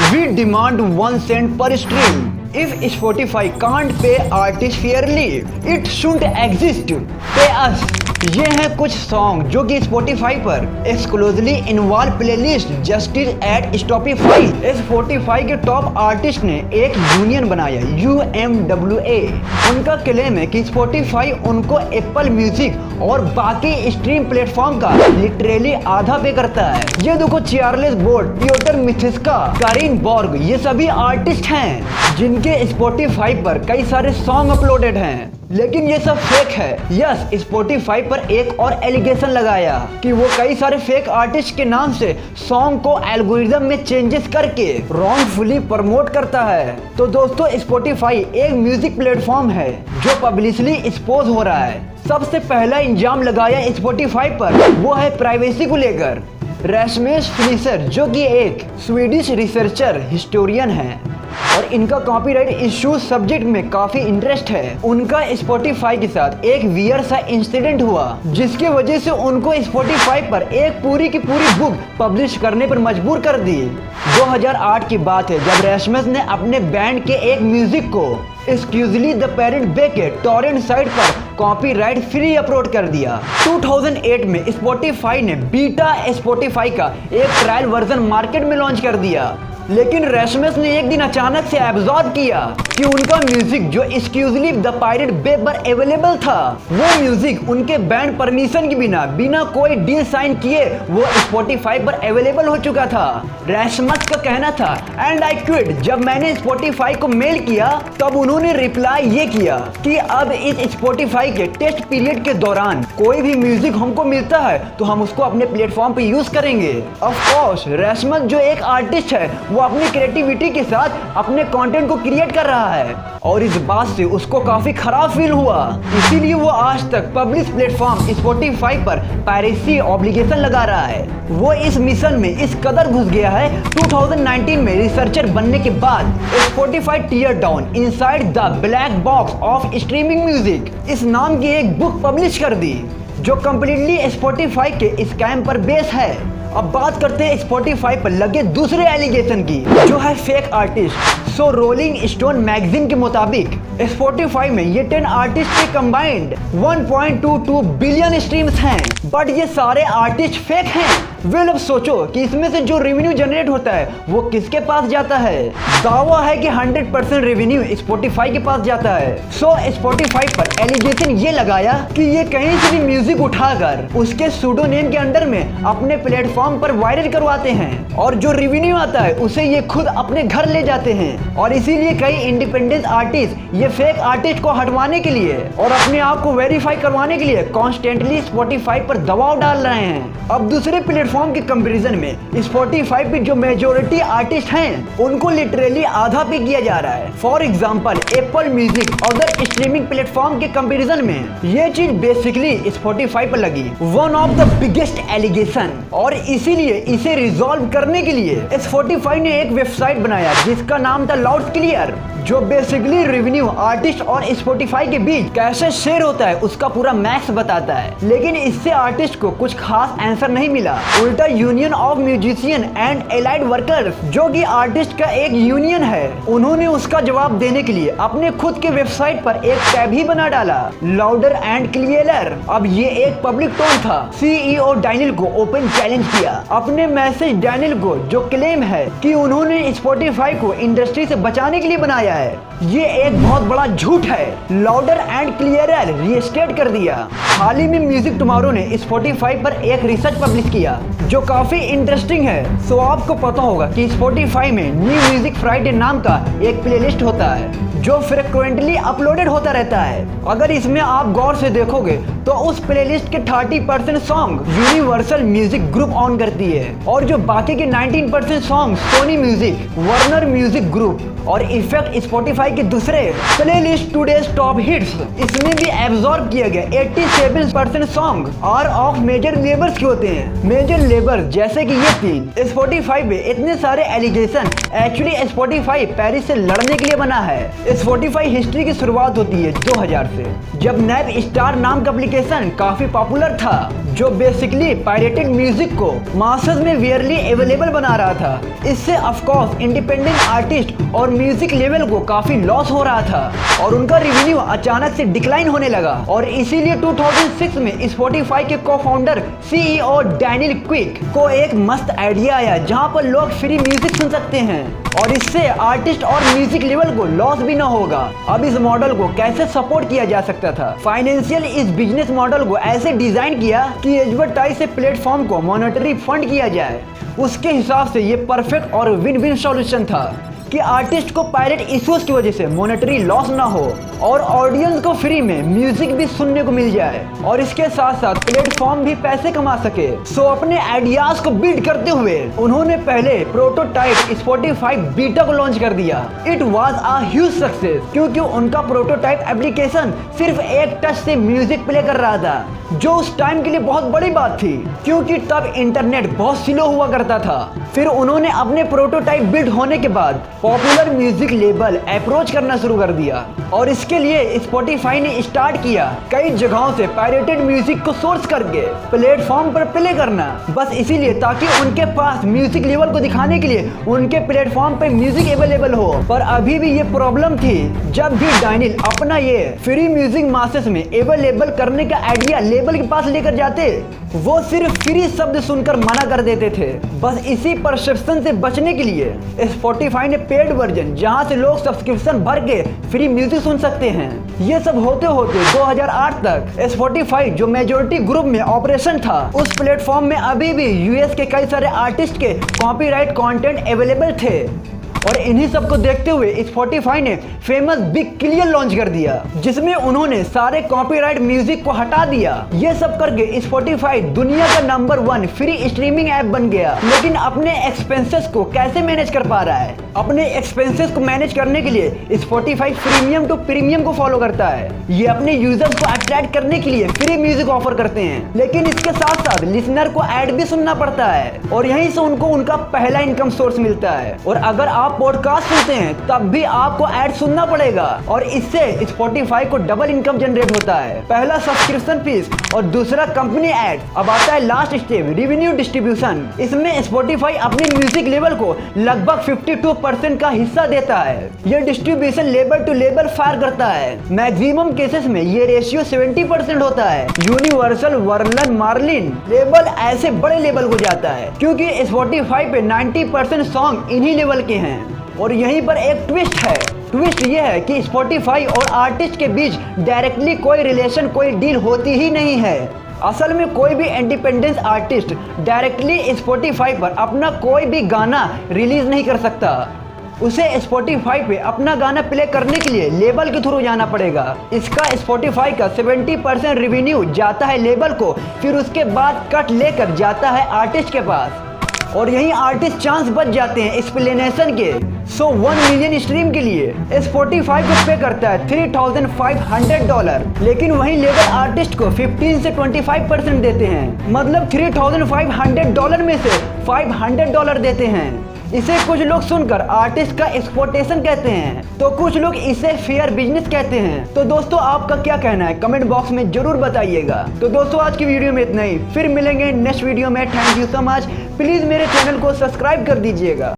We demand 1 cent per stream. If Spotify can't pay artists fairly, it shouldn't exist. Pay us. ये हैं कुछ song जो कि Spotify पर exclusively involve playlist justice eight Spotify। Spotify के top artist ने एक यूनियन बनाया UMWA। उनका क्लेम है कि Spotify उनको एप्पल म्यूजिक और बाकी स्ट्रीम प्लेटफॉर्म का लिटरली आधा पे करता है। ये देखो चार्ल्स बोर्ड, पियोटर मिथिस्का, कारिन बॉर्ग, ये सभी आर्टिस्ट हैं जिनके Spotify पर कई सारे सॉन्ग अपलोडेड हैं, लेकिन ये सब फेक है। यस, Spotify पर एक और एलिगेशन लगाया कि वो कई सारे फेक आर्टिस्ट के नाम से सॉन्ग को एल्गोरिदम में चेंजेस करके रॉन्गफुली प्रमोट करता है। तो दोस्तों, Spotify एक म्यूजिक प्लेटफॉर्म है जो पब्लिकली एक्सपोज हो रहा है। सबसे पहला इंजाम लगाया Spotify पर वो है प्राइवेसी को लेकर। रैस्मस फिनिशर जो कि एक स्वीडिश रिसर्चर हिस्टोरियन है और इनका कॉपीराइट इश्यूज सब्जेक्ट में काफी इंटरेस्ट है। उनका Spotify के साथ एक वियर सा इंसिडेंट हुआ जिसकी वजह से उनको Spotify पर एक पूरी की पूरी बुक पब्लिश करने पर मजबूर कर दी। 2008 की बात है जब रैस्मस ने अपने बैंड के एक म्यूजिक को एक्सक्लूसिवली द पेरेंट बे के टॉरेंट साइट पर कॉपीराइट फ्री अपलोड कर दिया। 2008 में Spotify ने बीटा Spotify का एक ट्रायल वर्जन मार्केट में लॉन्च कर दिया, लेकिन रैस्मस ने एक दिन अचानक से एब्जॉर्ब किया कि उनका म्यूजिक जो एक्सक्लूसिवली द पायरेट बे पर अवेलेबल था, वो म्यूजिक उनके बैंड परमिशन के बिना कोई डील साइन किए वो Spotify पर अवेलेबल हो चुका था। रैस्मस का कहना था एंड आई क्विट। जब मैंने Spotify को मेल किया तब उन्होंने रिप्लाई ये किया कि अब इस Spotify के टेस्ट पीरियड के दौरान कोई भी म्यूजिक हमको मिलता है तो हम उसको अपने प्लेटफॉर्म पे यूज करेंगे। ऑफ कोर्स रैस्मस जो एक आर्टिस्ट है वो अपनी क्रिएटिविटी के साथ अपने कंटेंट को क्रिएट कर रहा है और इस बात से उसको काफी खराब फील हुआ, इसीलिए वो आज तक पब्लिक प्लेटफॉर्म Spotify पर पायरेसी ऑब्लिगेशन लगा रहा है। वो इस मिशन में इस कदर घुस गया है 2019 में रिसर्चर बनने के बाद Spotify tear down inside the black box of streaming music इस नाम की एक बुक पब्लिश कर दी जो कम्प्लीटली Spotify के स्कैम पर बेस है। अब बात करते हैं Spotify पर लगे दूसरे एलिगेशन की जो है फेक आर्टिस्ट। सो रोलिंग स्टोन मैगजीन के मुताबिक Spotify में ये 10 आर्टिस्ट के कंबाइंड 1.22 बिलियन स्ट्रीम्स हैं, बट ये सारे आर्टिस्ट फेक हैं। वेल अब सोचो कि इसमें से जो रेवेन्यू जनरेट होता है वो किसके पास जाता है। दावा है कि 100% रेवेन्यू Spotify के पास जाता है। सो Spotify पर एलिगेशन ये लगाया कि ये कहीं से भी म्यूजिक उठाकर उसके सूडोनेम के अंडर में अपने प्लेटफॉर्म पर वायरल करवाते हैं और जो रेवेन्यू आता है उसे ये खुद अपने घर ले जाते हैं। और इसीलिए कई इंडिपेंडेंट आर्टिस्ट ये फेक आर्टिस्ट को हटवाने के लिए और अपने आप को वेरीफाई करवाने के लिए कॉन्स्टेंटली Spotify पर दबाव डाल रहे हैं। अब दूसरे प्लेटफॉर्म के कंपैरिजन में Spotify पे जो मेजोरिटी आर्टिस्ट हैं उनको लिटरली आधा पे किया जा रहा है। For example Apple music other streaming platform के कंपैरिजन में ये चीज बेसिकली Spotify पर लगी one of the biggest allegation. और इसीलिए इसे रिजॉल्व करने के लिए Spotify ने एक वेबसाइट बनाया जिसका नाम था लाउड क्लियर, जो बेसिकली रेवेन्यू आर्टिस्ट और Spotify के बीच कैसे शेयर होता है उसका पूरा मैक्स बताता है। लेकिन इससे आर्टिस्ट को कुछ खास आंसर नहीं मिला। उल्टा union of musician and allied workers जो कि आर्टिस्ट का एक यूनियन है, उन्होंने उसका जवाब देने के लिए अपने खुद के वेबसाइट पर एक टैब ही बना डाला, लाउडर एंड क्लियरर। अब ये एक पब्लिक टोन था। CEO डैनियल को ओपन चैलेंज किया अपने मैसेज डैनियल को जो क्लेम है कि उन्होंने Spotify को इंडस्ट्री से बचाने के लिए बनाया है, ये एक बहुत बड़ा झूठ है। लाउडर एंड क्लियरर रीस्टेट कर दिया। हाल ही में म्यूजिक टुमारो ने Spotify पर एक रिसर्च पब्लिश किया जो काफी इंटरेस्टिंग है। सो आपको पता होगा कि Spotify में न्यू म्यूजिक फ्राइडे नाम का एक प्लेलिस्ट होता है जो फ्रिक्वेंटली अपलोडेड होता रहता है। अगर इसमें आप गौर से देखोगे तो उस प्लेलिस्ट के 30% song Universal Music Group own करती है और जो बाकी के 19% song Sony Music, Warner Music Group और इफेक्ट Spotify के दूसरे प्लेलिस्ट टुडेज टॉप हिट्स इसमें भी एब्जॉर्ब किए गए 87% song are of major labels के होते हैं। मेजर लेबर जैसे कि ये तीन। Spotify पे इतने सारे एलिगेशन एक्चुअली Spotify पेरिस से लड़ने के लिए बना है। स्पॉटिफाई हिस्ट्री की शुरुआत होती है 2000 से, जब नैप स्टार नाम का एप्लीकेशन काफी पॉपुलर था, जो बेसिकली पायरेटेड म्यूजिक को मासेस में वेयरली अवेलेबल बना रहा था। इससे ऑफकोर्स इंडिपेंडेंट आर्टिस्ट और म्यूजिक लेवल को काफी लॉस हो रहा था और उनका रेवेन्यू अचानक से डिक्लाइन होने लगा। और इसीलिए 2006 में स्पॉटिफाई के को फाउंडर CEO डैनियल क्विक को एक मस्त आइडिया आया, जहां पर लोग फ्री म्यूजिक सुन सकते हैं और इससे आर्टिस्ट और म्यूजिक लेवल को लॉस भी ना होगा। अब इस मॉडल को कैसे सपोर्ट किया जा सकता था? फाइनेंशियल इस बिजनेस मॉडल को ऐसे डिजाइन किया कि एडवर्टाइज से प्लेटफॉर्म को मॉनेटरी फंड किया जाए। उसके हिसाब से ये परफेक्ट और विन विन सॉल्यूशन था कि आर्टिस्ट को पायरेट इश्यूज की वजह से मॉनेटरी लॉस ना हो और ऑडियंस को फ्री में म्यूजिक भी सुनने को मिल जाए और इसके साथ साथ प्लेटफॉर्म भी पैसे कमा सके। सो अपने आइडियाज को बिल्ड करते हुए उन्होंने पहले प्रोटोटाइप स्पॉटिफाई बीटा को लॉन्च कर दिया। It was a huge success क्योंकि उनका प्रोटोटाइप एप्लीकेशन सिर्फ एक टच से म्यूजिक प्ले कर रहा था, जो उस टाइम के लिए बहुत बड़ी बात थी क्योंकि तब इंटरनेट बहुत स्लो हुआ करता था। फिर उन्होंने अपने प्रोटोटाइप बिल्ड होने के बाद पॉपुलर म्यूजिक लेबल अप्रोच करना शुरू कर दिया और इसके लिए स्पॉटिफाई ने स्टार्ट किया कई जगहों से पायरेटेड म्यूजिक को सोर्स करके प्लेटफॉर्म पर प्ले करना, बस इसीलिए ताकि उनके पास म्यूजिक लेवल को दिखाने के लिए उनके प्लेटफॉर्म पे म्यूजिक अवेलेबल हो। पर अभी भी ये प्रॉब्लम थी, जब भी डैनियल अपना ये फ्री म्यूजिक मासेस में अवेलेबल करने का आइडिया लेबल के पास लेकर जाते, वो सिर्फ फ्री शब्द सुनकर मना कर देते थे। बस इसी परसेप्शन से बचने के लिए स्पॉटिफाई ने पेड वर्जन, जहां से लोग सब्सक्रिप्शन भर के फ्री म्यूजिक सुन सकते हैं। ये सब होते होते 2008 तक स्पॉटिफाई जो मेजोरिटी ग्रुप में ऑपरेशन था, उस प्लेटफॉर्म में अभी भी यूएस के कई सारे आर्टिस्ट के कॉपीराइट कंटेंट अवेलेबल थे और इन्हीं सब को देखते हुए स्पॉटिफाई ने फेमस बिग क्लियर लॉन्च कर दिया, जिसमें उन्होंने सारे कॉपीराइट म्यूजिक को हटा दिया। ये सब करके स्पॉटिफाई दुनिया का नंबर 1 फ्री स्ट्रीमिंग ऐप बन गया। लेकिन अपने एक्सपेंसेस को कैसे मैनेज कर पा रहा है? अपने एक्सपेंसेस को मैनेज करने के लिए स्पॉटिफाई फ्रीमियम टू प्रीमियम को फॉलो करता है। ये अपने यूजर्स को अट्रैक्ट करने के लिए फ्री म्यूजिक ऑफर करते हैं, लेकिन इसके साथ साथ लिसनर को ऐड भी सुनना पड़ता है और यहीं से उनको उनका पहला इनकम सोर्स मिलता है। और अगर आप पॉडकास्ट सुनते हैं तब भी आपको ऐड सुनना पड़ेगा और इससे स्पॉटिफाई को डबल इनकम जनरेट होता है। पहला सब्सक्रिप्शन फीस और दूसरा कंपनी ऐड। अब आता है लास्ट स्टेप, रेवेन्यू डिस्ट्रीब्यूशन। इसमें स्पॉटिफाई अपने म्यूजिक लेवल को लगभग 52% का हिस्सा देता है। यह डिस्ट्रीब्यूशन लेबल टू लेबल फायर करता है। मैक्सिमम केसेस में ये रेशियो 70% होता है। यूनिवर्सल, वर्लन, मार्लिन लेबल ऐसे बड़े लेवल को जाता है क्योंकि स्पॉटिफाई पे 90% सॉन्ग इन्हीं लेवल के हैं। और यहीं पर एक ट्विस्ट है। ट्विस्ट ये है कि स्पॉटिफाई और आर्टिस्ट के बीच डायरेक्टली कोई रिलेशन, कोई डील होती ही नहीं है। असल में कोई भी इंडिपेंडेंट आर्टिस्ट डायरेक्टली स्पॉटिफाई पर अपना कोई भी गाना रिलीज नहीं कर सकता। उसे स्पॉटिफाई पे अपना गाना प्ले करने के लिए लेबल के थ्रू जाना पड़ेगा। इसका स्पॉटिफाई का 70% रेवेन्यू जाता है लेबल को, फिर उसके बाद कट लेकर जाता है आर्टिस्ट के पास और यही आर्टिस्ट चांस बच जाते हैं एक्सप्लेनेशन के। 1 मिलियन स्ट्रीम के लिए स्पॉटिफाई को पे करता है $3,500, लेकिन वहीं लेबल आर्टिस्ट को 15 से 25% देते हैं। मतलब $3,500 में से $500 देते हैं। इसे कुछ लोग सुनकर आर्टिस्ट का एक्सप्लॉइटेशन कहते हैं, तो कुछ लोग इसे फेयर बिजनेस कहते हैं। तो दोस्तों, आपका क्या कहना है कमेंट बॉक्स में जरूर बताइएगा। तो दोस्तों, आज की वीडियो में इतना ही, फिर मिलेंगे नेक्स्ट वीडियो में। Thank you so much. Please मेरे चैनल को सब्सक्राइब कर दीजिएगा।